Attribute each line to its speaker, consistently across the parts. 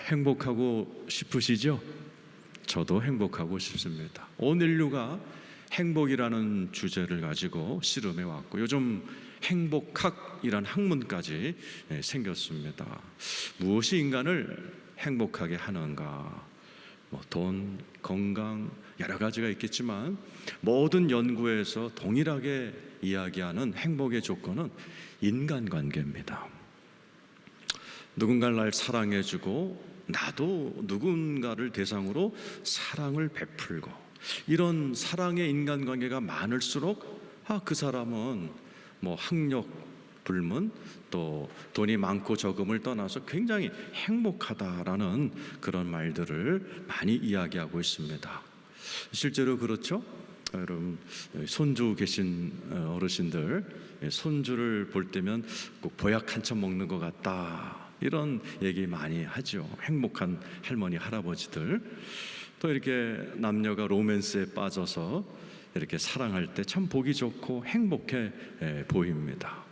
Speaker 1: 행복하고 싶으시죠? 저도 행복하고 싶습니다. 온 인류가 행복이라는 주제를 가지고 씨름해 왔고 요즘 행복학이란 학문까지 생겼습니다. 무엇이 인간을 행복하게 하는가? 돈, 건강 여러 가지가 있겠지만 모든 연구에서 동일하게 이야기하는 행복의 조건은 인간관계입니다. 누군가를 날 사랑해주고 나도 누군가를 대상으로 사랑을 베풀고 이런 사랑의 인간관계가 많을수록 그 사람은 학력 불문 또 돈이 많고 적음을 떠나서 굉장히 행복하다라는 그런 말들을 많이 이야기하고 있습니다. 실제로 그렇죠? 여러분 손주 계신 어르신들 손주를 볼 때면 꼭 보약 한참 먹는 것 같다 이런 얘기 많이 하죠. 행복한 할머니 할아버지들 또 이렇게 남녀가 로맨스에 빠져서 이렇게 사랑할 때 참 보기 좋고 행복해 보입니다.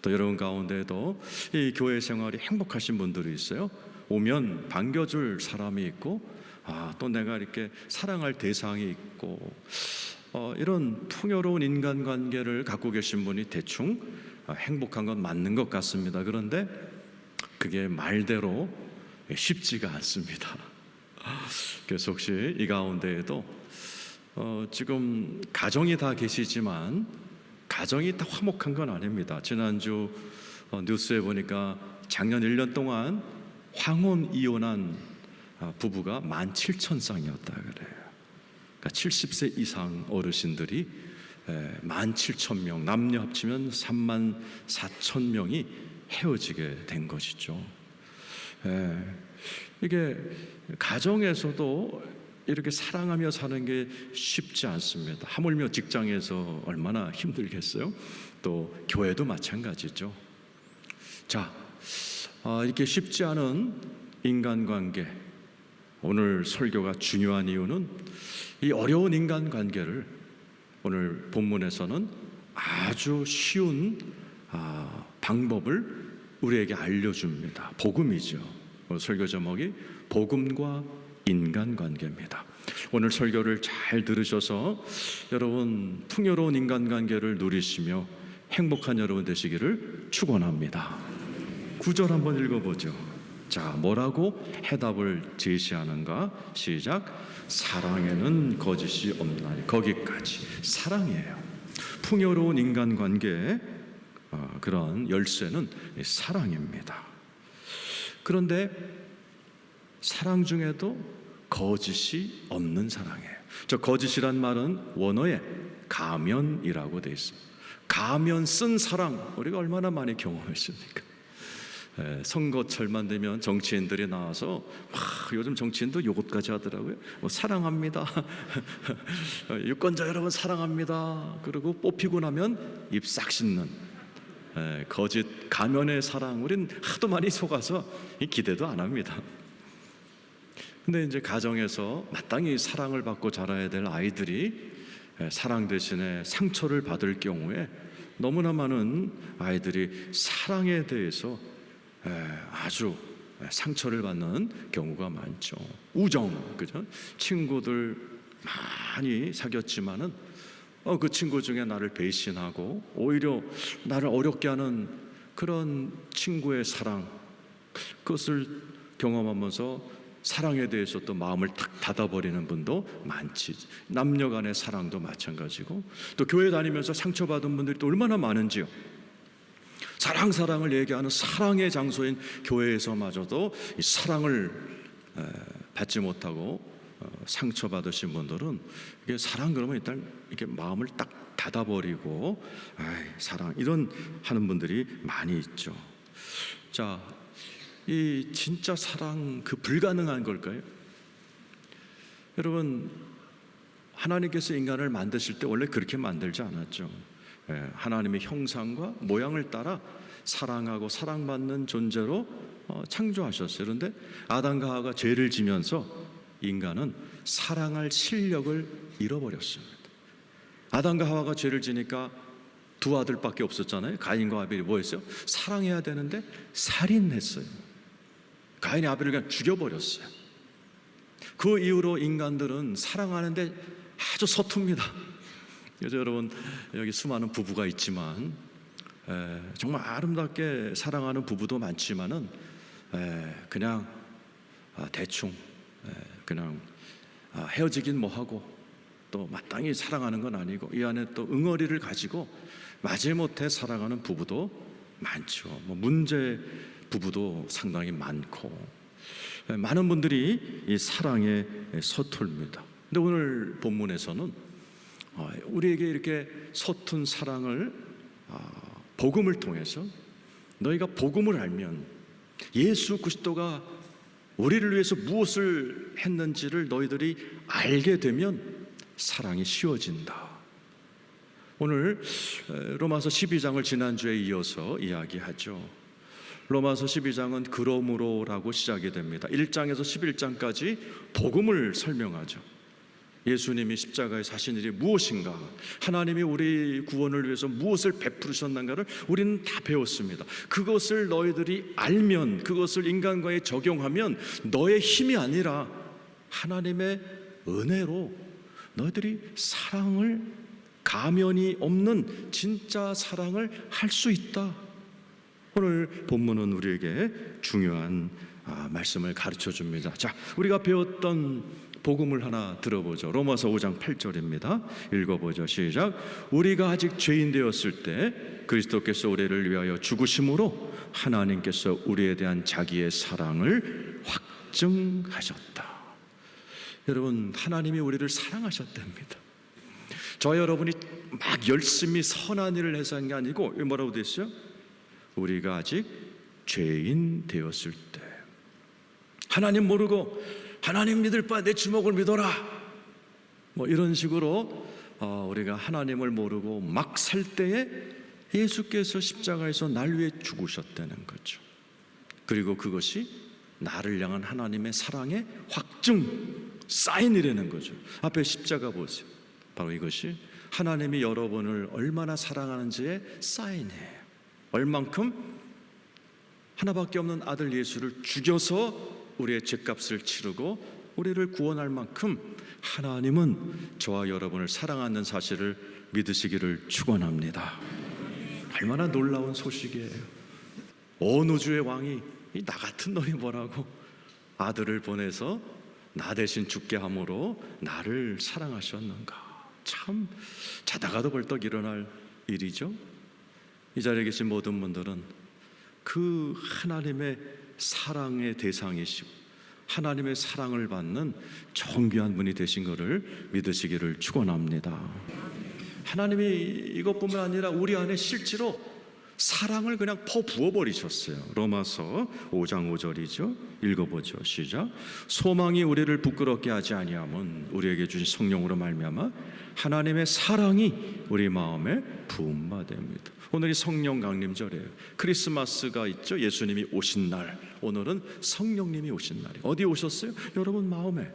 Speaker 1: 또 여러분 가운데도 이 교회 생활이 행복하신 분들이 있어요. 오면 반겨줄 사람이 있고 또 내가 이렇게 사랑할 대상이 있고 이런 풍요로운 인간관계를 갖고 계신 분이 대충 행복한 건 맞는 것 같습니다. 그런데 그게 말대로 쉽지가 않습니다. 그래서 혹시 이 가운데에도 지금 가정이 다 계시지만 가정이 다 화목한 건 아닙니다. 지난주 뉴스에 보니까 작년 1년 동안 황혼 이혼한 부부가 17,000쌍이었다 그래요. 그러니까 70세 이상 어르신들이 17,000명, 남녀 합치면 34,000명이 헤어지게 된 것이죠. 이게 가정에서도 이렇게 사랑하며 사는 게 쉽지 않습니다. 하물며 직장에서 얼마나 힘들겠어요? 또 교회도 마찬가지죠. 자, 이렇게 쉽지 않은 인간관계, 오늘 설교가 중요한 이유는 이 어려운 인간관계를 오늘 본문에서는 아주 쉬운 방법을 우리에게 알려줍니다. 복음이죠. 설교 제목이 복음과 인간관계입니다. 오늘 설교를 잘 들으셔서 여러분 풍요로운 인간관계를 누리시며 행복한 여러분 되시기를 축원합니다. 9절 한번 읽어보죠. 자, 뭐라고 해답을 제시하는가? 시작. 사랑에는 거짓이 없나니. 거기까지 사랑이에요. 풍요로운 인간관계 그런 열쇠는 사랑입니다. 그런데 사랑 중에도 거짓이 없는 사랑이에요. 저 거짓이란 말은 원어에 가면이라고 되어 있습니다. 가면 쓴 사랑 우리가 얼마나 많이 경험했습니까? 선거철만 되면 정치인들이 나와서 요즘 정치인도 요것까지 하더라고요. 사랑합니다. 유권자 여러분 사랑합니다. 그리고 뽑히고 나면 입 싹 씻는 거짓 가면의 사랑. 우린 하도 많이 속아서 기대도 안 합니다. 근데 이제 가정에서 마땅히 사랑을 받고 자라야 될 아이들이 사랑 대신에 상처를 받을 경우에 너무나 많은 아이들이 사랑에 대해서 아주 상처를 받는 경우가 많죠. 우정, 그죠? 친구들 많이 사귀었지만은 그 친구 중에 나를 배신하고 오히려 나를 어렵게 하는 그런 친구의 사랑, 그것을 경험하면서 사랑에 대해서 또 마음을 탁 닫아버리는 분도 많지. 남녀 간의 사랑도 마찬가지고 또 교회 다니면서 상처받은 분들이 또 얼마나 많은지요. 사랑을 얘기하는 사랑의 장소인 교회에서마저도 이 사랑을 받지 못하고 상처받으신 분들은 이게 사랑 그러면 일단 이렇게 마음을 딱 닫아버리고 사랑 이런 하는 분들이 많이 있죠. 자, 이 진짜 사랑 그 불가능한 걸까요? 여러분 하나님께서 인간을 만드실 때 원래 그렇게 만들지 않았죠. 하나님의 형상과 모양을 따라 사랑하고 사랑받는 존재로 창조하셨어요. 그런데 아담과 하와가 죄를 지면서 인간은 사랑할 실력을 잃어버렸습니다. 아담과 하와가 죄를 지니까 두 아들밖에 없었잖아요. 가인과 아벨이 뭐 했어요? 사랑해야 되는데 살인했어요. 가인이 아벨을 그냥 죽여버렸어요. 그 이후로 인간들은 사랑하는데 아주 서툽니다. 그래서 여러분, 여기 수많은 부부가 있지만 정말 아름답게 사랑하는 부부도 많지만은 그냥 대충 그냥 헤어지긴 뭐하고 또 마땅히 사랑하는 건 아니고 이 안에 또 응어리를 가지고 마지못해 사랑하는 부부도 많죠. 뭐 문제 부부도 상당히 많고 많은 분들이 이 사랑에 서툴입니다. 근데 오늘 본문에서는 우리에게 이렇게 서툰 사랑을 복음을 통해서 너희가 복음을 알면 예수 그리스도가 우리를 위해서 무엇을 했는지를 너희들이 알게 되면 사랑이 쉬워진다. 오늘 로마서 12장을 지난주에 이어서 이야기하죠. 로마서 12장은 그러므로라고 시작이 됩니다. 1장에서 11장까지 복음을 설명하죠. 예수님이 십자가에 사신 일이 무엇인가, 하나님이 우리 구원을 위해서 무엇을 베푸셨는가를 우리는 다 배웠습니다. 그것을 너희들이 알면, 그것을 인간과에 적용하면 너의 힘이 아니라 하나님의 은혜로 너희들이 사랑을, 가면이 없는 진짜 사랑을 할 수 있다. 오늘 본문은 우리에게 중요한 말씀을 가르쳐 줍니다. 자, 우리가 배웠던 복음을 하나 들어보죠. 로마서 5장 8절입니다. 읽어보죠. 시작. 우리가 아직 죄인 되었을 때 그리스도께서 우리를 위하여 죽으심으로 하나님께서 우리에 대한 자기의 사랑을 확증하셨다. 여러분, 하나님이 우리를 사랑하셨답니다. 저 여러분이 막 열심히 선한 일을 해서 한 게 아니고 뭐라고 되어 있어요? 우리가 아직 죄인 되었을 때, 하나님 모르고 하나님 믿을 바 내 주먹을 믿어라, 뭐 이런 식으로 우리가 하나님을 모르고 막 살 때에 예수께서 십자가에서 날 위해 죽으셨다는 거죠. 그리고 그것이 나를 향한 하나님의 사랑의 확증, 사인이라는 거죠. 앞에 십자가 보세요. 바로 이것이 하나님이 여러분을 얼마나 사랑하는지의 사인이에요. 얼만큼 하나밖에 없는 아들 예수를 죽여서 우리의 죄값을 치르고 우리를 구원할 만큼 하나님은 저와 여러분을 사랑하는 사실을 믿으시기를 축원합니다. 얼마나 놀라운 소식이에요. 온 우주의 왕이 나 같은 놈이 뭐라고 아들을 보내서 나 대신 죽게 함으로 나를 사랑하셨는가. 참 자다가도 벌떡 일어날 일이죠. 이 자리에 계신 모든 분들은 그 하나님의 사랑의 대상이시고 하나님의 사랑을 받는 존귀한 분이 되신 것을 믿으시기를 축원합니다. 하나님이 이것뿐만 아니라 우리 안에 실제로 사랑을 그냥 퍼부어 버리셨어요. 로마서 5장 5절이죠. 읽어보죠. 시작. 소망이 우리를 부끄럽게 하지 아니함은 우리에게 주신 성령으로 말미암아 하나님의 사랑이 우리 마음에 부은 바 됩니다. 오늘이 성령 강림절이에요. 크리스마스가 있죠. 예수님이 오신 날. 오늘은 성령님이 오신 날이에요. 어디 오셨어요? 여러분 마음에.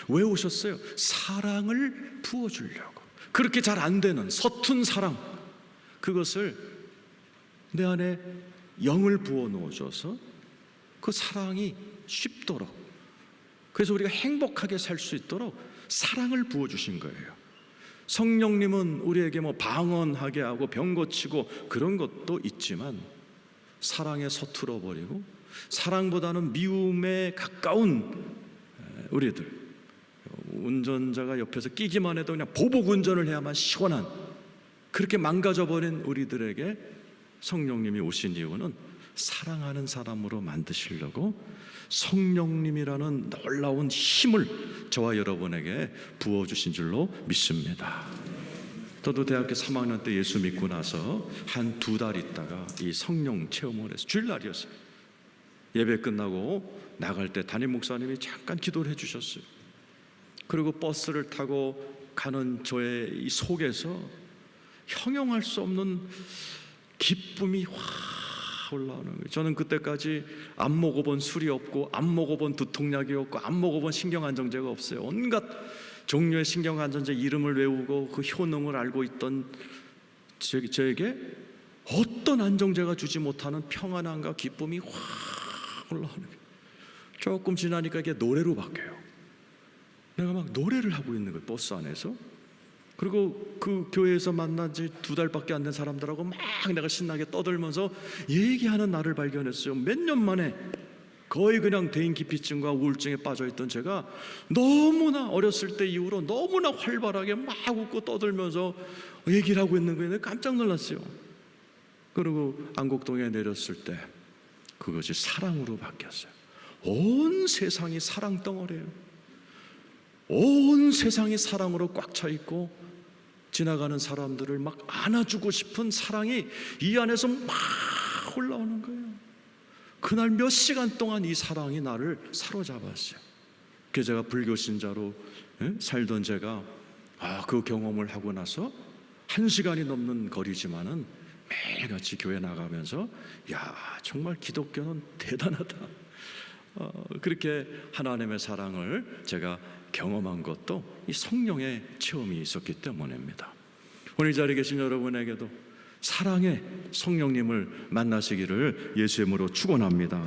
Speaker 1: 왜 오셨어요? 사랑을 부어주려고. 그렇게 잘 안 되는 서툰 사랑, 그것을 내 안에 영을 부어 넣어줘서 그 사랑이 쉽도록, 그래서 우리가 행복하게 살 수 있도록 사랑을 부어주신 거예요. 성령님은 우리에게 뭐 방언하게 하고 병 고치고 그런 것도 있지만 사랑에 서툴어 버리고 사랑보다는 미움에 가까운 우리들, 운전자가 옆에서 끼기만 해도 그냥 보복 운전을 해야만 시원한, 그렇게 망가져버린 우리들에게 성령님이 오신 이유는 사랑하는 사람으로 만드시려고 성령님이라는 놀라운 힘을 저와 여러분에게 부어주신 줄로 믿습니다. 저도 대학교 3학년 때 예수 믿고 나서 한 2달 있다가 이 성령 체험을 해서 주일날이었어요. 예배 끝나고 나갈 때 담임 목사님이 잠깐 기도를 해주셨어요. 그리고 버스를 타고 가는 저의 이 속에서 형용할 수 없는 기쁨이 확 올라오는 거예요. 저는 그때까지 안 먹어본 술이 없고 안 먹어본 두통약이 없고 안 먹어본 신경안정제가 없어요. 온갖 종류의 신경안정제 이름을 외우고 그 효능을 알고 있던 저에게 어떤 안정제가 주지 못하는 평안함과 기쁨이 확 올라오는 거예요. 조금 지나니까 이게 노래로 바뀌어요. 내가 막 노래를 하고 있는 거예요, 버스 안에서. 그리고 그 교회에서 만난 지 2달밖에 안 된 사람들하고 막 내가 신나게 떠들면서 얘기하는 나를 발견했어요. 몇 년 만에 거의 그냥 대인기피증과 우울증에 빠져있던 제가 너무나 어렸을 때 이후로 너무나 활발하게 막 웃고 떠들면서 얘기를 하고 있는 거예요. 깜짝 놀랐어요. 그리고 안곡동에 내렸을 때 그것이 사랑으로 바뀌었어요. 온 세상이 사랑 덩어리예요. 온 세상이 사랑으로 꽉 차 있고 지나가는 사람들을 막 안아주고 싶은 사랑이 이 안에서 막 올라오는 거예요. 그날 몇 시간 동안 이 사랑이 나를 사로잡았어요. 그래서 제가 불교 신자로 살던 제가 그 경험을 하고 나서 1시간이 넘는 거리지만은 매일같이 교회 나가면서 야, 정말 기독교는 대단하다. 그렇게 하나님의 사랑을 제가 경험한 것도 이 성령의 체험이 있었기 때문입니다. 오늘 이 자리에 계신 여러분에게도 사랑의 성령님을 만나시기를 예수의 이름으로 축원합니다.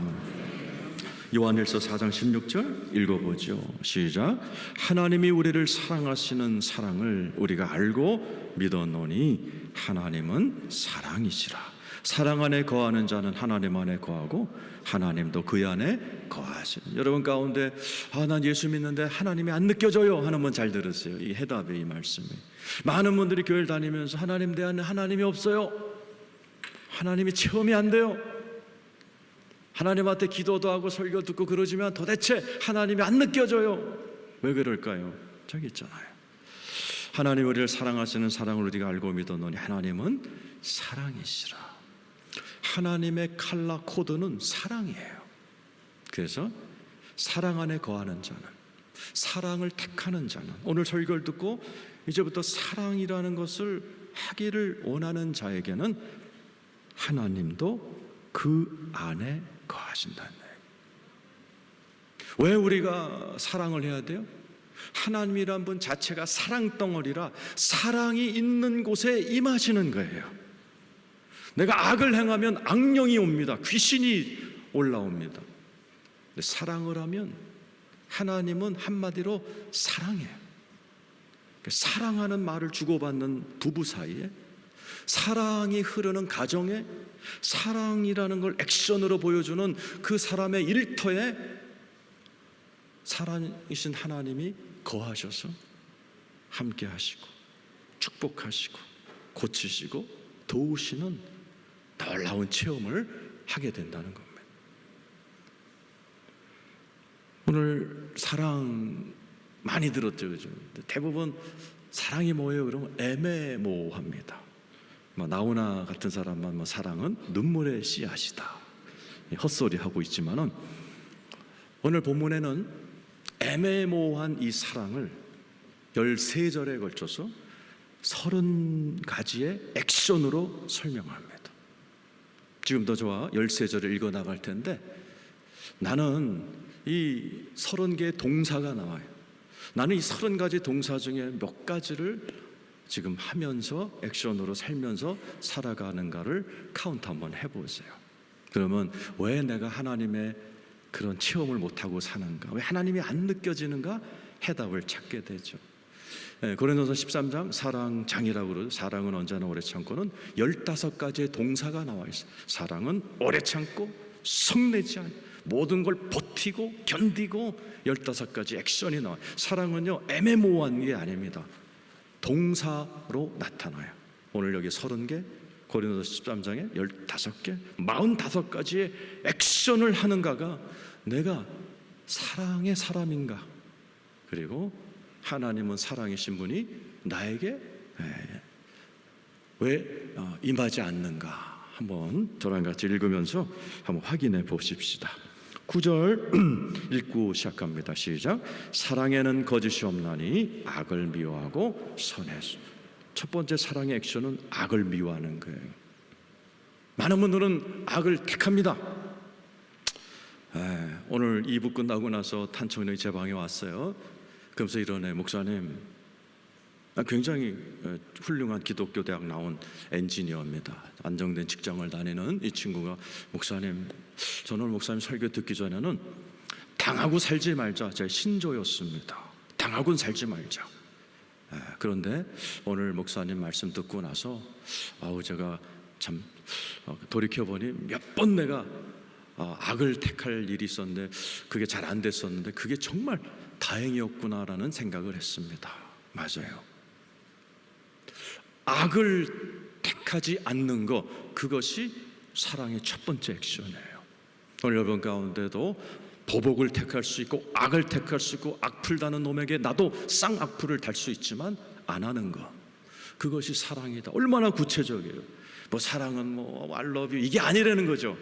Speaker 1: 요한일서 4장 16절 읽어보죠. 시작. 하나님이 우리를 사랑하시는 사랑을 우리가 알고 믿었노니 하나님은 사랑이시라. 사랑 안에 거하는 자는 하나님 안에 거하고 하나님도 그 안에 거하시는. 여러분 가운데 난 예수 믿는데 하나님이 안 느껴져요 하는 분 잘 들으세요. 이 해답의 이 말씀이. 많은 분들이 교회를 다니면서 하나님 내 안에 하나님이 없어요. 하나님이 체험이 안 돼요. 하나님한테 기도도 하고 설교 듣고 그러지만 도대체 하나님이 안 느껴져요. 왜 그럴까요? 저기 있잖아요. 하나님 우리를 사랑하시는 사랑을 우리가 알고 믿었노니 하나님은 사랑이시라. 하나님의 칼라 코드는 사랑이에요. 그래서 사랑 안에 거하는 자는, 사랑을 택하는 자는, 오늘 설교를 듣고 이제부터 사랑이라는 것을 하기를 원하는 자에게는 하나님도 그 안에 거하신다는 거예요. 왜 우리가 사랑을 해야 돼요? 하나님이란 분 자체가 사랑 덩어리라 사랑이 있는 곳에 임하시는 거예요. 내가 악을 행하면 악령이 옵니다. 귀신이 올라옵니다. 근데 사랑을 하면 하나님은 한마디로 사랑해요. 사랑하는 말을 주고받는 부부 사이에, 사랑이 흐르는 가정에, 사랑이라는 걸 액션으로 보여주는 그 사람의 일터에 사랑이신 하나님이 거하셔서 함께 하시고 축복하시고 고치시고 도우시는 놀라운 체험을 하게 된다는 겁니다. 오늘 사랑 많이 들었죠, 그죠? 대부분 사랑이 뭐예요? 그러면 애매모호합니다. 나훈아 같은 사람만 사랑은 눈물의 씨앗이다 헛소리 하고 있지만은 오늘 본문에는 애매모호한 이 사랑을 13절에 걸쳐서 30가지의 액션으로 설명합니다. 지금도 저와 13절을 읽어 나갈 텐데 나는 이 30개의 동사가 나와요. 나는 이 30가지 동사 중에 몇 가지를 지금 하면서 액션으로 살면서 살아가는가를 카운트 한번 해보세요. 그러면 왜 내가 하나님의 그런 체험을 못하고 사는가, 왜 하나님이 안 느껴지는가 해답을 찾게 되죠. 고린도서 13장 사랑장이라고 그러죠. 사랑은 언제나 오래 참고는 15가지의 동사가 나와 있어요. 사랑은 오래 참고 성내지 않고 모든 걸 버티고 견디고 15가지 액션이 나와요. 사랑은요 애매모호한 게 아닙니다. 동사로 나타나요. 오늘 여기 30개, 고린도서 13장에 15개, 45가지의 액션을 하는가가 내가 사랑의 사람인가, 그리고 하나님은 사랑이신 분이 나에게 왜 임하지 않는가 한번 저랑 같이 읽으면서 한번 확인해 보십시다. 9절 읽고 시작합니다. 시작. 사랑에는 거짓이 없나니 악을 미워하고 선해서. 첫 번째 사랑의 액션은 악을 미워하는 거예요. 많은 분들은 악을 택합니다. 오늘 2부 끝나고 나서 탄천이 제 방에 왔어요. 그러면서 이러네. 목사님, 굉장히 훌륭한 기독교 대학 나온 엔지니어입니다. 안정된 직장을 다니는 이 친구가 목사님, 저는 목사님 설교 듣기 전에는 당하고 살지 말자, 제 신조였습니다. 당하고는 살지 말자. 그런데 오늘 목사님 말씀 듣고 나서 제가 참 돌이켜보니 몇 번 내가 악을 택할 일이 있었는데 그게 잘 안 됐었는데 그게 정말 다행이었구나라는 생각을 했습니다. 맞아요. 악을 택하지 않는 것, 그것이 사랑의 첫 번째 액션이에요. 오늘 여러분 가운데도 보복을 택할 수 있고 악을 택할 수 있고 악플 다는 놈에게 나도 쌍악플을 달 수 있지만 안 하는 것, 그것이 사랑이다. 얼마나 구체적이에요. 사랑은 I love you 이게 아니라는 거죠.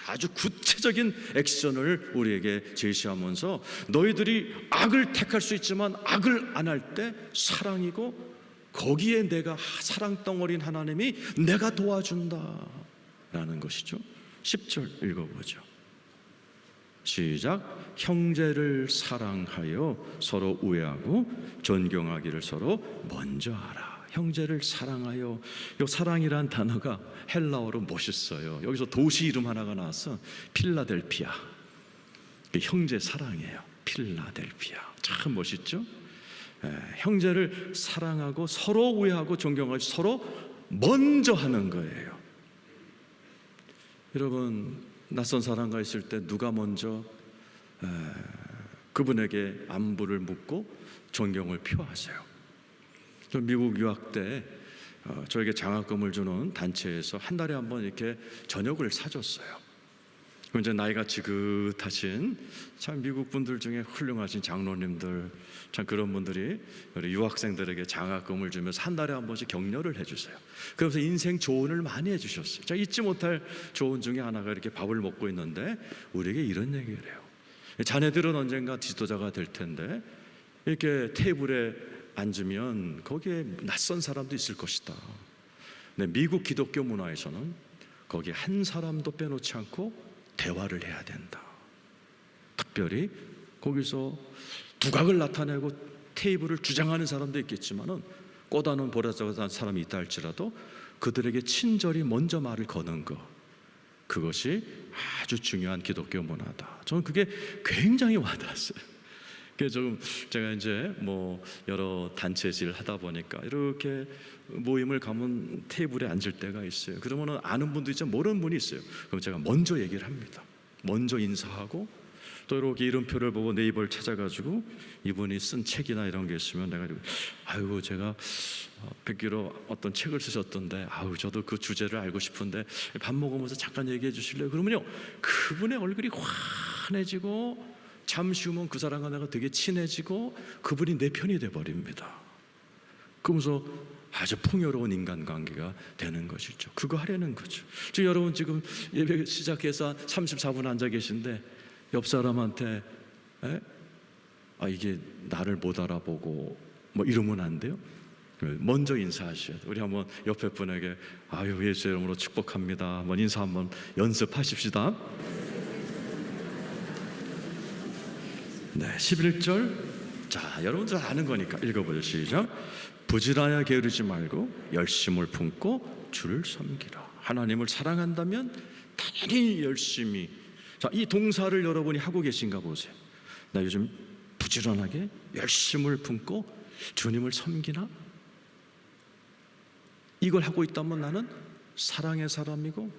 Speaker 1: 아주 구체적인 액션을 우리에게 제시하면서 너희들이 악을 택할 수 있지만 악을 안 할 때 사랑이고 거기에 내가 사랑 덩어리인 하나님이 내가 도와준다 라는 것이죠. 10절 읽어보죠. 시작. 형제를 사랑하여 서로 우애하고 존경하기를 서로 먼저 하라. 형제를 사랑하여, 이 사랑이란 단어가 헬라어로 멋있어요. 여기서 도시 이름 하나가 나와서 필라델피아, 형제 사랑이에요. 필라델피아, 참 멋있죠. 형제를 사랑하고 서로 우애하고 존경하고 서로 먼저 하는 거예요. 여러분, 낯선 사람과 있을 때 누가 먼저 그분에게 안부를 묻고 존경을 표하세요? 저 미국 유학 때 저에게 장학금을 주는 단체에서 한 달에 한 번 이렇게 저녁을 사줬어요. 그럼 이제 나이가 지긋하신 참 미국 분들 중에 훌륭하신 장로님들, 참 그런 분들이 우리 유학생들에게 장학금을 주면서 한 달에 한 번씩 격려를 해주세요. 그러면서 인생 조언을 많이 해주셨어요. 자, 잊지 못할 조언 중에 하나가 이렇게 밥을 먹고 있는데 우리에게 이런 얘기를 해요. 자네들은 언젠가 지도자가 될 텐데 이렇게 테이블에 앉으면 거기에 낯선 사람도 있을 것이다. 네, 미국 기독교 문화에서는 거기에 한 사람도 빼놓지 않고 대화를 해야 된다. 특별히 거기서 두각을 나타내고 테이블을 주장하는 사람도 있겠지만은 꼬다는 보라자한 사람이 있다 할지라도 그들에게 친절히 먼저 말을 거는 것, 그것이 아주 중요한 기독교 문화다. 저는 그게 굉장히 와닿았어요. 그래서 제가 이제 여러 단체질 하다 보니까 이렇게 모임을 가면 테이블에 앉을 때가 있어요. 그러면은 아는 분도 있지만 모르는 분이 있어요. 그럼 제가 먼저 얘기를 합니다. 먼저 인사하고 또 이렇게 이름표를 보고 네이버를 찾아가지고 이분이 쓴 책이나 이런 게 있으면 내가 아이고 제가 뵙기로 어떤 책을 쓰셨던데 저도 그 주제를 알고 싶은데 밥 먹으면서 잠깐 얘기해 주실래요? 그러면요 그분의 얼굴이 환해지고 잠시 후면 그 사람과 내가 되게 친해지고 그분이 내 편이 돼버립니다. 그러면서 아주 풍요로운 인간관계가 되는 것이죠. 그거 하려는 거죠. 지금 여러분 지금 예배 시작해서 34분 앉아 계신데 옆 사람한테 이게 나를 못 알아보고 이러면 안 돼요. 먼저 인사하셔야 돼요. 우리 한번 옆에 분에게 예수 이름으로 축복합니다. 한번 인사 한번 연습하십시다. 네, 11절. 자, 여러분들 아는 거니까 읽어보죠. 시작. 부지런하게 게으르지 말고 열심을 품고 주를 섬기라. 하나님을 사랑한다면 당연히 열심히. 자, 이 동사를 여러분이 하고 계신가 보세요. 나 요즘 부지런하게 열심을 품고 주님을 섬기나? 이걸 하고 있다면 나는 사랑의 사람이고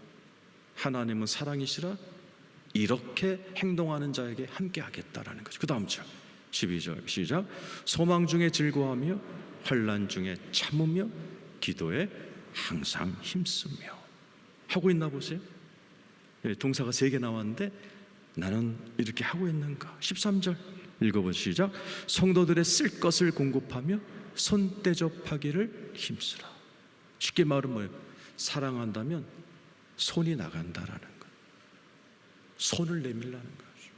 Speaker 1: 하나님은 사랑이시라 이렇게 행동하는 자에게 함께 하겠다라는 거죠. 그 다음 절 12절 시작. 소망 중에 즐거워하며 환난 중에 참으며 기도에 항상 힘쓰며. 하고 있나 보세요. 동사가 3개 나왔는데 나는 이렇게 하고 있는가. 13절 읽어본 시작. 성도들의 쓸 것을 공급하며 손대접하기를 힘쓰라. 쉽게 말하면 뭐예요? 사랑한다면 손이 나간다라는 거예요. 손을 내밀라는 거죠.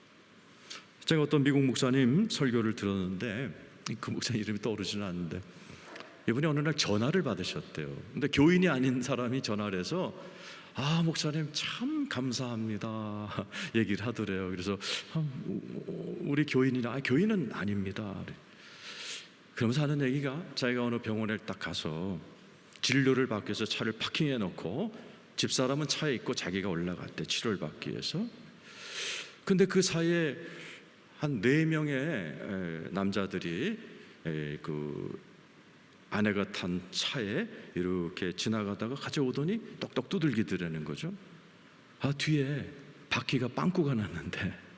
Speaker 1: 제가 어떤 미국 목사님 설교를 들었는데 그 목사님 이름이 떠오르지는 않는데 이분이 어느 날 전화를 받으셨대요. 근데 교인이 아닌 사람이 전화를 해서 목사님 참 감사합니다 얘기를 하더래요. 그래서 우리 교인이나 교인은 아닙니다. 그러면서 하는 얘기가, 자기가 어느 병원에 딱 가서 진료를 받기 위해서 차를 파킹해 놓고 집사람은 차에 있고 자기가 올라갔대, 치료를 받기 위해서. 근데 그 사이에 한 4명의 남자들이 그 아내가 탄 차에 이렇게 지나가다가 가져오더니 똑똑 두들기더라는 거죠. 뒤에 바퀴가 빵꾸가 났는데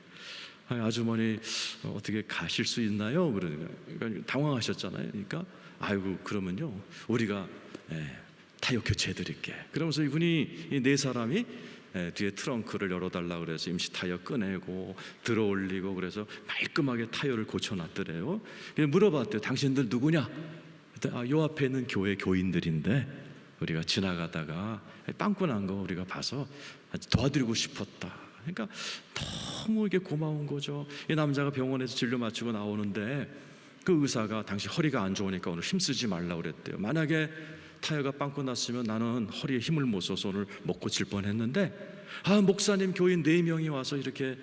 Speaker 1: 아주머니 어떻게 가실 수 있나요? 그러니까 당황하셨잖아요. 그러니까 아이고, 그러면요 우리가 타이어 교체해 드릴게. 그러면서 이분이 이 4사람이 뒤에 트렁크를 열어달라고 그래서 임시 타이어 꺼내고 들어 올리고, 그래서 말끔하게 타이어를 고쳐놨더래요. 물어봤대요. 당신들 누구냐? 요 앞에 있는 교회 교인들인데 우리가 지나가다가 빵꾸 난 거 우리가 봐서 도와드리고 싶었다. 그러니까 너무 이게 고마운 거죠. 이 남자가 병원에서 진료 마치고 나오는데 그 의사가 당신 허리가 안 좋으니까 오늘 힘쓰지 말라고 그랬대요. 만약에 타이어가 빵꾸 났으면 나는 허리에 힘을 못 써서 오늘 못 고칠 뻔했는데 목사님 교인 4명이 와서 이렇게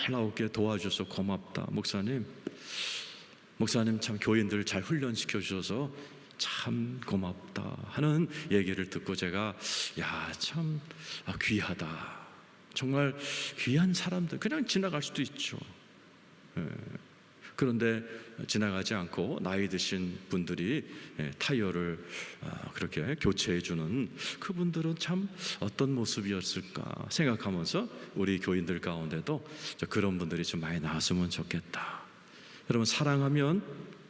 Speaker 1: 나오게 도와줘서 고맙다. 목사님 참 교인들 잘 훈련시켜 주셔서 참 고맙다 하는 얘기를 듣고 제가 참 귀하다, 정말 귀한 사람들. 그냥 지나갈 수도 있죠. 그런데 지나가지 않고 나이 드신 분들이 타이어를 그렇게 교체해 주는 그분들은 참 어떤 모습이었을까 생각하면서 우리 교인들 가운데도 그런 분들이 좀 많이 나왔으면 좋겠다. 여러분, 사랑하면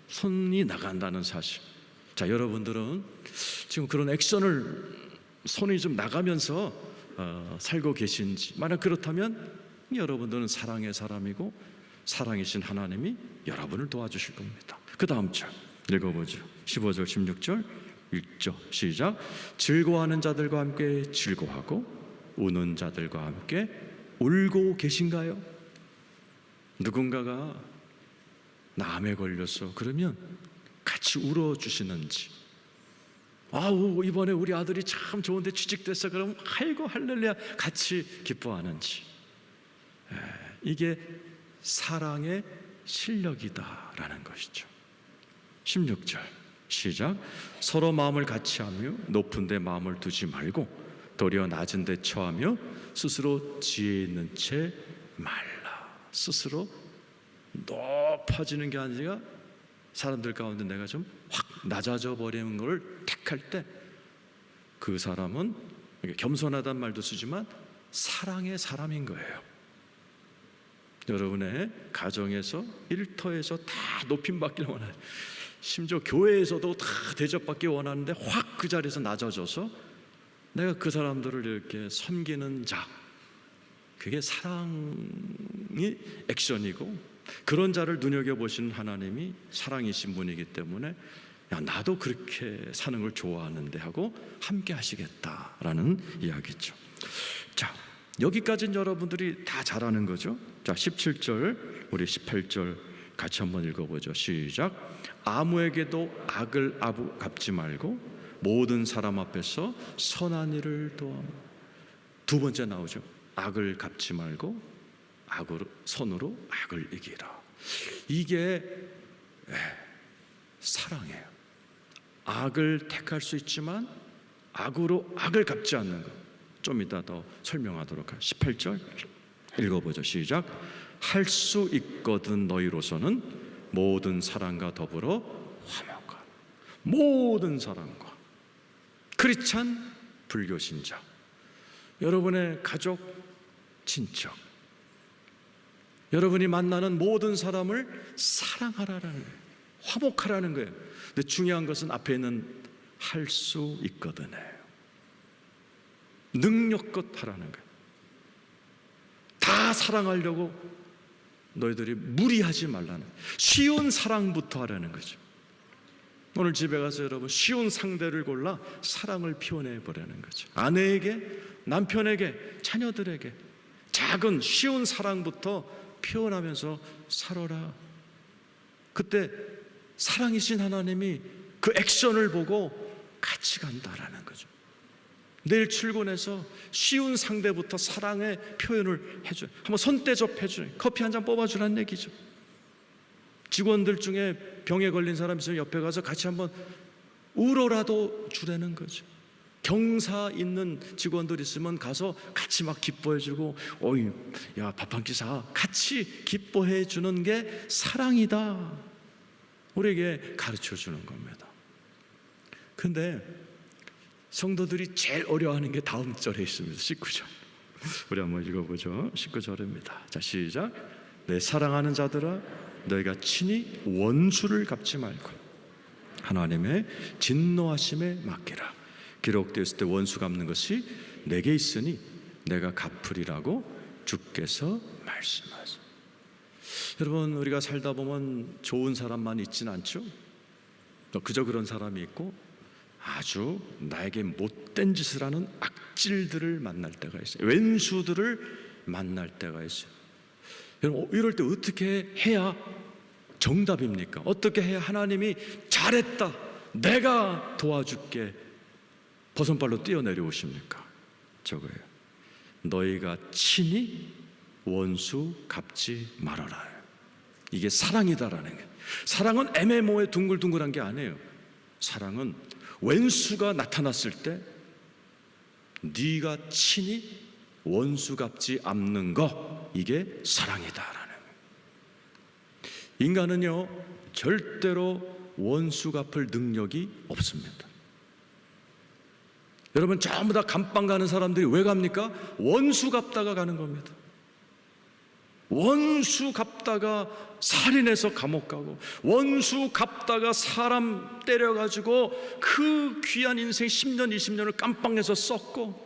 Speaker 1: 손이 나간다는 사실. 자, 여러분들은 지금 그런 액션을 손이 좀 나가면서 살고 계신지, 만약 그렇다면 여러분들은 사랑의 사람이고 사랑이신 하나님이 여러분을 도와주실 겁니다. 그 다음 절 읽어보죠. 15절 16절 읽죠. 시작. 즐거워하는 자들과 함께 즐거워하고 우는 자들과 함께 울고 계신가요? 누군가가 암에 걸려서 그러면 같이 울어주시는지, 이번에 우리 아들이 참 좋은데 취직됐어, 그럼 아이고 할렐루야 같이 기뻐하는지. 이게 사랑의 실력이다라는 것이죠. 16절 시작. 서로 마음을 같이 하며 높은 데 마음을 두지 말고 도리어 낮은 데 처하며 스스로 지혜 있는 채 말라. 스스로 높아지는 게 아니라 사람들 가운데 내가 좀 확 낮아져 버리는 걸 택할 때 그 사람은 겸손하다는 말도 쓰지만 사랑의 사람인 거예요. 여러분의 가정에서 일터에서 다 높임받기를 원하는, 심지어 교회에서도 다 대접받기 원하는데 확 그 자리에서 낮아져서 내가 그 사람들을 이렇게 섬기는 자, 그게 사랑이 액션이고, 그런 자를 눈여겨보시는 하나님이 사랑이신 분이기 때문에 나도 그렇게 사는 걸 좋아하는데 하고 함께 하시겠다라는 이야기죠. 자, 여기까지는 여러분들이 다 잘하는 거죠. 자, 17절 우리 18절 같이 한번 읽어보죠. 시작. 아무에게도 악을 갚지 말고 모든 사람 앞에서 선한 일을 도하며. 2번째 나오죠. 악을 갚지 말고 선으로 악을 이기라. 이게 사랑이에요. 악을 택할 수 있지만 악으로 악을 갚지 않는 것. 좀 이따 더 설명하도록 하죠. 18절 읽어보죠. 시작. 할 수 있거든 너희로서는 모든 사람과 더불어 화목하라. 모든 사람과. 크리스찬, 불교 신자, 여러분의 가족, 친척, 여러분이 만나는 모든 사람을 사랑하라는 거예요. 화목하라는 거예요. 근데 중요한 것은 앞에 있는 할 수 있거든요. 능력껏 하라는 거예요. 다 사랑하려고 너희들이 무리하지 말라는, 쉬운 사랑부터 하라는 거죠. 오늘 집에 가서 여러분 쉬운 상대를 골라 사랑을 표현해 보라는 거죠. 아내에게, 남편에게, 자녀들에게 작은 쉬운 사랑부터 표현하면서 살아라. 그때 사랑이신 하나님이 그 액션을 보고 같이 간다라는 거죠. 내일 출근해서 쉬운 상대부터 사랑의 표현을 해줘요. 한번 손대접 해줘요. 커피 한 잔 뽑아주라는 얘기죠. 직원들 중에 병에 걸린 사람 있으면 옆에 가서 같이 한번 울어라도 주라는 거죠. 경사 있는 직원들 있으면 가서 같이 막 기뻐해주고, 어이, 야, 밥 한 끼 사. 같이 기뻐해주는 게 사랑이다. 우리에게 가르쳐주는 겁니다. 근데 성도들이 제일 어려워하는 게 다음 절에 있습니다. 19절. 우리 한번 읽어보죠. 19절입니다. 자, 시작. 내 사랑하는 자들아, 너희가 친히 원수를 갚지 말고 하나님의 진노하심에 맡기라. 기록되었을 때 원수 갚는 것이 내게 있으니 내가 갚으리라고 주께서 말씀하세요. 여러분, 우리가 살다 보면 좋은 사람만 있진 않죠. 그저 그런 사람이 있고 아주 나에게 못된 짓을 하는 악질들을 만날 때가 있어요. 왼수들을 만날 때가 있어요. 여러분, 이럴 때 어떻게 해야 정답입니까? 어떻게 해야 하나님이 잘했다, 내가 도와줄게, 버선발로 뛰어내려오십니까? 저거예요. 너희가 친히 원수 갚지 말아라. 이게 사랑이다라는 거예요. 사랑은 애매모호해 둥글둥글한 게 아니에요. 사랑은 왼수가 나타났을 때 네가 친히 원수 갚지 않는 거, 이게 사랑이다라는 거예요. 인간은요, 절대로 원수 갚을 능력이 없습니다. 여러분, 전부 다 감방 가는 사람들이 왜 갑니까? 원수 갚다가 가는 겁니다. 원수 갚다가 살인해서 감옥 가고, 원수 갚다가 사람 때려가지고 그 귀한 인생 10년 20년을 깜빵해서 썼고,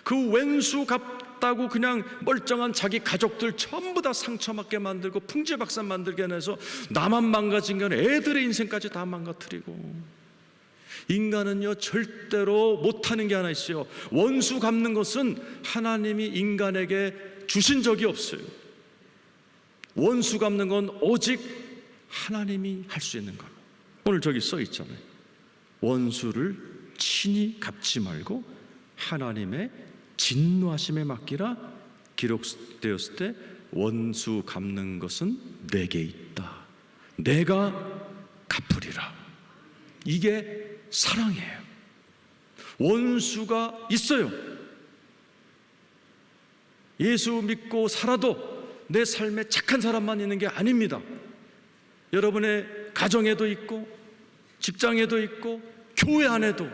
Speaker 1: 그 왼수 갚다고 그냥 멀쩡한 자기 가족들 전부 다 상처받게 만들고 풍지박산 만들게 해서 나만 망가진 게 아니라 애들의 인생까지 다 망가뜨리고. 인간은요, 절대로 못하는 게 하나 있어요. 원수 갚는 것은 하나님이 인간에게 주신 적이 없어요. 원수 갚는 건 오직 하나님이 할 수 있는 겁니다. 오늘 저기 써 있잖아요. 원수를 친히 갚지 말고 하나님의 진노하심에 맡기라. 기록되었을 때 원수 갚는 것은 내게 있다. 내가 갚으리라. 이게 사랑이에요. 원수가 있어요. 예수 믿고 살아도 내 삶에 착한 사람만 있는 게 아닙니다. 여러분의 가정에도 있고 직장에도 있고 교회 안에도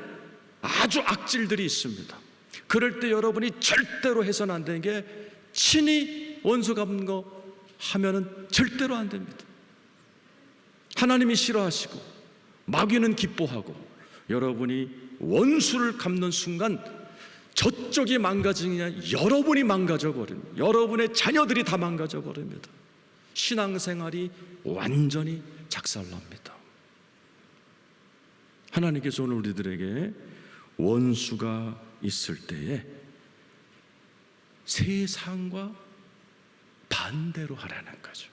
Speaker 1: 아주 악질들이 있습니다. 그럴 때 여러분이 절대로 해서는 안 되는 게, 친히 원수 갚는 거 하면은 절대로 안 됩니다. 하나님이 싫어하시고 마귀는 기뻐하고, 여러분이 원수를 갚는 순간 저쪽이 망가지냐, 여러분이 망가져 버립니다. 여러분의 자녀들이 다 망가져 버립니다. 신앙생활이 완전히 작살납니다. 하나님께서 오늘 우리들에게 원수가 있을 때에 세상과 반대로 하라는 거죠.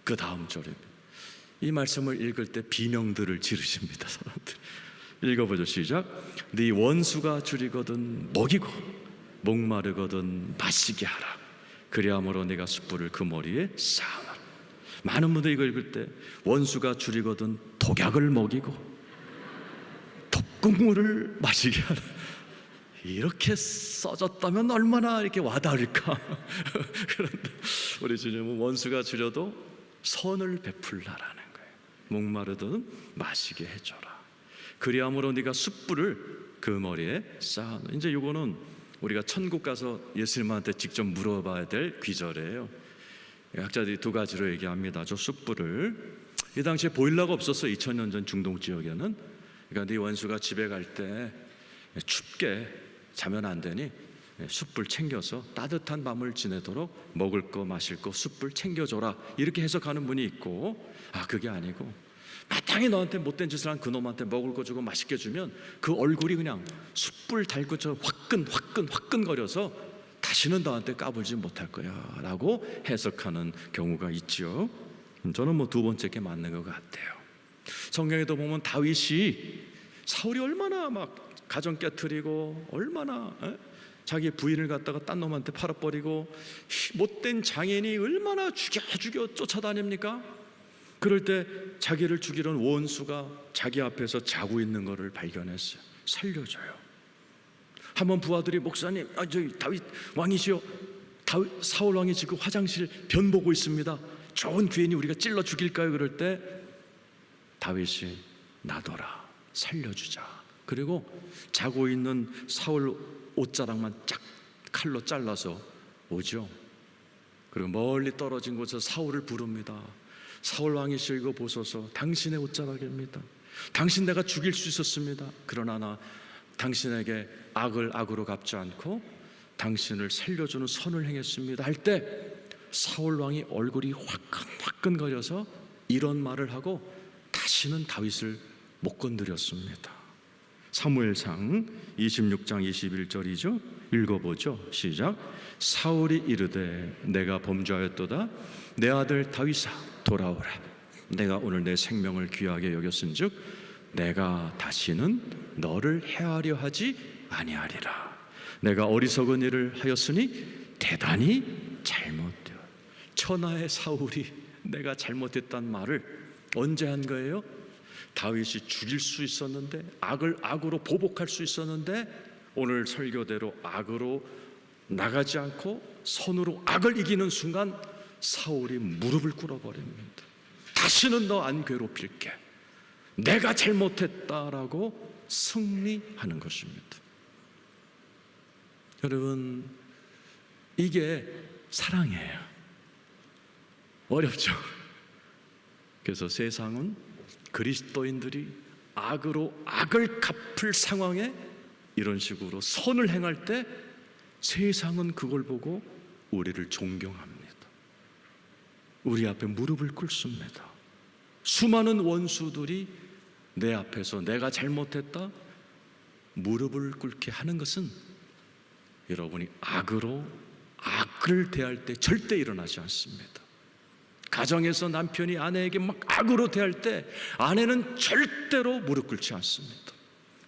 Speaker 1: 그 다음 절에 이 말씀을 읽을 때 비명들을 지르십니다. 사람들 읽어보죠. 시작. 네 원수가 줄이거든 먹이고 목마르거든 마시게 하라. 그리함으로 네가 숯불을 그 머리에 쌓아놔라. 많은 분들이 이거 읽을 때 원수가 줄이거든 독약을 먹이고 독국물을 마시게 하라. 이렇게 써졌다면 얼마나 이렇게 와닿을까. 그런데 우리 주님은 원수가 줄여도 선을 베풀라라는 거예요. 목마르든 마시게 해줘라. 그리함으로 네가 숯불을 그 머리에 쌓아. 이제 이거는 우리가 천국 가서 예수님한테 직접 물어봐야 될 귀절이에요. 학자들이 두 가지로 얘기합니다. 저 숯불을, 이 당시에 보일러가 없었어. 2000년 전 중동 지역에는. 그러니까 네 원수가 집에 갈 때 춥게 자면 안 되니 숯불 챙겨서 따뜻한 밤을 지내도록 먹을 거 마실 거 숯불 챙겨줘라, 이렇게 해석하는 분이 있고, 그게 아니고 마땅히 너한테 못된 짓을 한 그놈한테 먹을 거 주고 맛있게 주면 그 얼굴이 그냥 숯불 달구처럼 화끈거려서 다시는 너한테 까불지 못할 거야 라고 해석하는 경우가 있죠. 저는 두 번째 게 맞는 것 같아요. 성경에도 보면 다윗이, 사울이 얼마나 막 가정 깨트리고 얼마나 자기 부인을 갖다가 딴 놈한테 팔아버리고 못된 장인이 얼마나 죽여 쫓아다닙니까? 그럴 때 자기를 죽이려는 원수가 자기 앞에서 자고 있는 것을 발견했어요. 살려줘요. 한번 부하들이 목사님, 저기 다윗 왕이시여, 사울 왕이 지금 화장실 변 보고 있습니다. 좋은 귀인이 우리가 찔러 죽일까요? 그럴 때 다윗이 놔둬라, 살려주자. 그리고 자고 있는 사울 옷자락만 쫙 칼로 잘라서 오죠. 그리고 멀리 떨어진 곳에서 사울을 부릅니다. 사울 왕이시여, 이거 보소서, 당신의 옷자락입니다. 당신 내가 죽일 수 있었습니다. 그러나 나 당신에게 악을 악으로 갚지 않고 당신을 살려주는 선을 행했습니다 할 때 사울 왕이 얼굴이 화끈화끈거려서 이런 말을 하고 다시는 다윗을 못 건드렸습니다. 사무엘상 26장 21절이죠. 읽어보죠. 시작. 사울이 이르되 내가 범죄하였도다. 내 아들 다윗아, 돌아오라. 내가 오늘 내 생명을 귀하게 여겼은즉 내가 다시는 너를 해하려 하지 아니하리라. 내가 어리석은 일을 하였으니 대단히 잘못되었다. 천하의 사울이 내가 잘못했단 말을 언제 한 거예요? 다윗이 죽일 수 있었는데, 악을 악으로 보복할 수 있었는데, 오늘 설교대로 악으로 나가지 않고 선으로 악을 이기는 순간 사울이 무릎을 꿇어버립니다. 다시는 너 안 괴롭힐게, 내가 잘못했다라고 승리하는 것입니다. 여러분, 이게 사랑이에요. 어렵죠? 그래서 세상은 그리스도인들이 악으로 악을 갚을 상황에 이런 식으로 선을 행할 때 세상은 그걸 보고 우리를 존경합니다. 우리 앞에 무릎을 꿇습니다. 수많은 원수들이 내 앞에서 내가 잘못했다 무릎을 꿇게 하는 것은 여러분이 악으로 악을 대할 때 절대 일어나지 않습니다. 가정에서 남편이 아내에게 막 악으로 대할 때 아내는 절대로 무릎 꿇지 않습니다.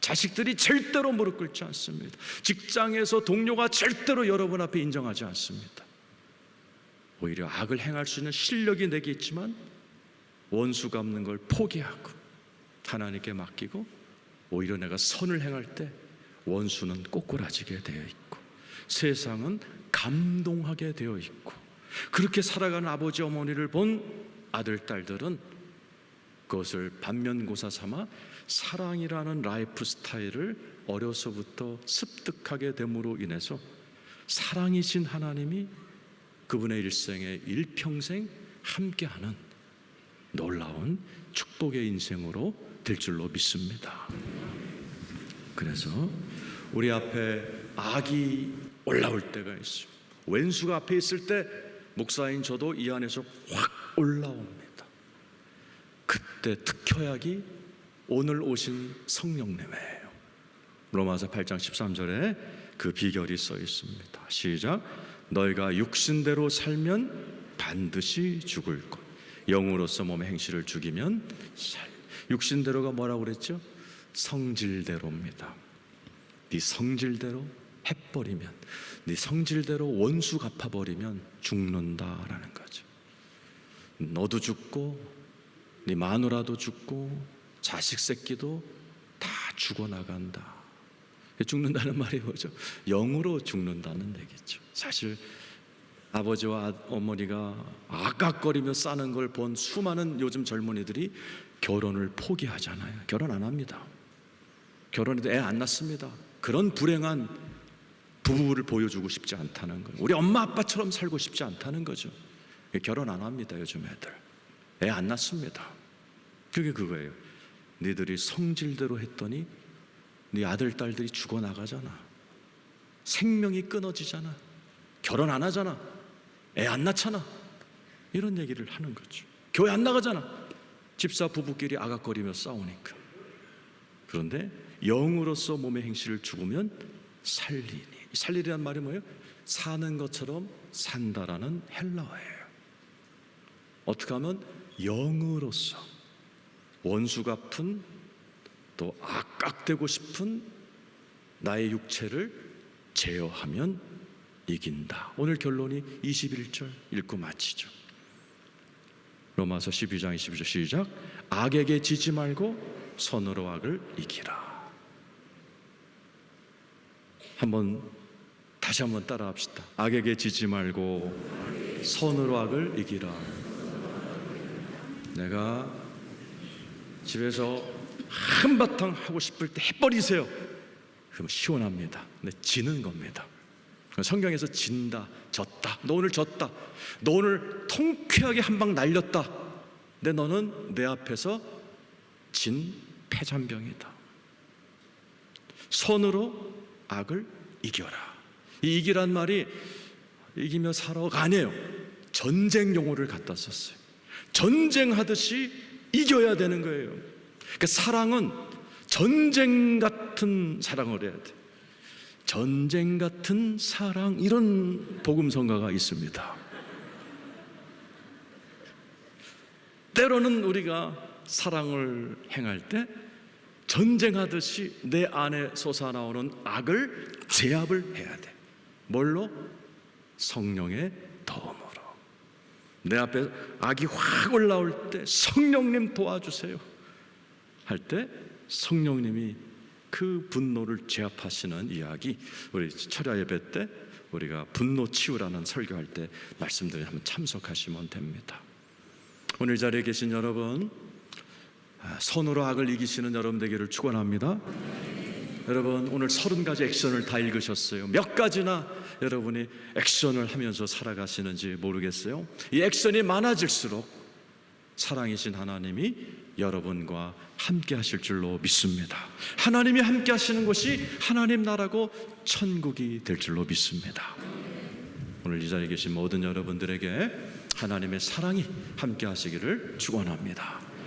Speaker 1: 자식들이 절대로 무릎 꿇지 않습니다. 직장에서 동료가 절대로 여러분 앞에 인정하지 않습니다. 오히려 악을 행할 수 있는 실력이 내게 있지만 원수 갚는 걸 포기하고 하나님께 맡기고 오히려 내가 선을 행할 때 원수는 꼬꾸라지게 되어 있고 세상은 감동하게 되어 있고, 그렇게 살아가는 아버지 어머니를 본 아들 딸들은 그것을 반면교사 삼아 사랑이라는 라이프 스타일을 어려서부터 습득하게 됨으로 인해서 사랑이신 하나님이 그분의 일생에 일평생 함께하는 놀라운 축복의 인생으로 될 줄로 믿습니다. 그래서 우리 앞에 악이 올라올 때가 있어요. 왼수가 앞에 있을 때 목사인 저도 이 안에서 확 올라옵니다. 그때 특효약이 오늘 오신 성령님이에요. 로마서 8장 13절에 그 비결이 써 있습니다. 시작. 너희가 육신대로 살면 반드시 죽을 것, 영으로서 몸의 행실을 죽이면 살. 육신대로가 뭐라고 그랬죠? 성질대로입니다. 네 성질대로 해버리면, 네 성질대로 원수 갚아버리면 죽는다라는 거죠. 너도 죽고 네 마누라도 죽고 자식 새끼도 다 죽어나간다. 죽는다는 말이 뭐죠? 영으로 죽는다는 얘기죠. 사실 아버지와 어머니가 아깝거리며 싸는 걸 본 수많은 요즘 젊은이들이 결혼을 포기하잖아요. 결혼 안 합니다. 결혼해도 애 안 낳습니다. 그런 불행한 부부를 보여주고 싶지 않다는 거예요. 우리 엄마 아빠처럼 살고 싶지 않다는 거죠. 결혼 안 합니다. 요즘 애들 애 안 낳습니다. 그게 그거예요. 니들이 성질대로 했더니 네 아들 딸들이 죽어나가잖아. 생명이 끊어지잖아. 결혼 안 하잖아. 애 안 낳잖아. 이런 얘기를 하는 거죠. 교회 안 나가잖아. 집사 부부끼리 아각거리며 싸우니까. 그런데 영으로서 몸의 행실을 죽으면 살리니. 살리리란 말이 뭐예요? 사는 것처럼 산다라는 헬라어예요. 어떻게 하면 영으로서 원수 갚은 또 악각되고 싶은 나의 육체를 제어하면 이긴다. 오늘 결론이 21절 읽고 마치죠. 로마서 12장 22절 시작. 악에게 지지 말고 선으로 악을 이기라. 다시 한번 따라합시다. 악에게 지지 말고 선으로 악을 이기라. 내가 집에서 한바탕 하고 싶을 때 해버리세요. 그러면 시원합니다. 근데 지는 겁니다. 성경에서 진다, 졌다, 너 오늘 졌다, 너 오늘 통쾌하게 한 방 날렸다. 근데 너는 내 앞에서 진 패잔병이다. 손으로 악을 이겨라. 이 이기란 말이 이기며 살아가 아니에요. 전쟁 용어를 갖다 썼어요. 전쟁하듯이 이겨야 되는 거예요. 그러니까 사랑은 전쟁 같은 사랑을 해야 돼. 전쟁 같은 사랑, 이런 복음성가가 있습니다. 때로는 우리가 사랑을 행할 때 전쟁하듯이 내 안에 솟아나오는 악을 제압을 해야 돼. 뭘로? 성령의 도움으로. 내 앞에 악이 확 올라올 때 성령님 도와주세요 할 때 성령님이 그 분노를 제압하시는 이야기, 우리 철야 예배 때 우리가 분노 치유라는 설교할 때 말씀드린 한번 참석하시면 됩니다. 오늘 자리에 계신 여러분, 손으로 악을 이기시는 여러분 되기를 축원합니다. 여러분 오늘 30가지 액션을 다 읽으셨어요. 몇 가지나 여러분이 액션을 하면서 살아가시는지 모르겠어요. 이 액션이 많아질수록 사랑이신 하나님이 여러분과 함께 하실 줄로 믿습니다. 하나님이 함께 하시는 곳이 하나님 나라고 천국이 될 줄로 믿습니다. 오늘 이 자리에 계신 모든 여러분들에게 하나님의 사랑이 함께 하시기를 축원합니다.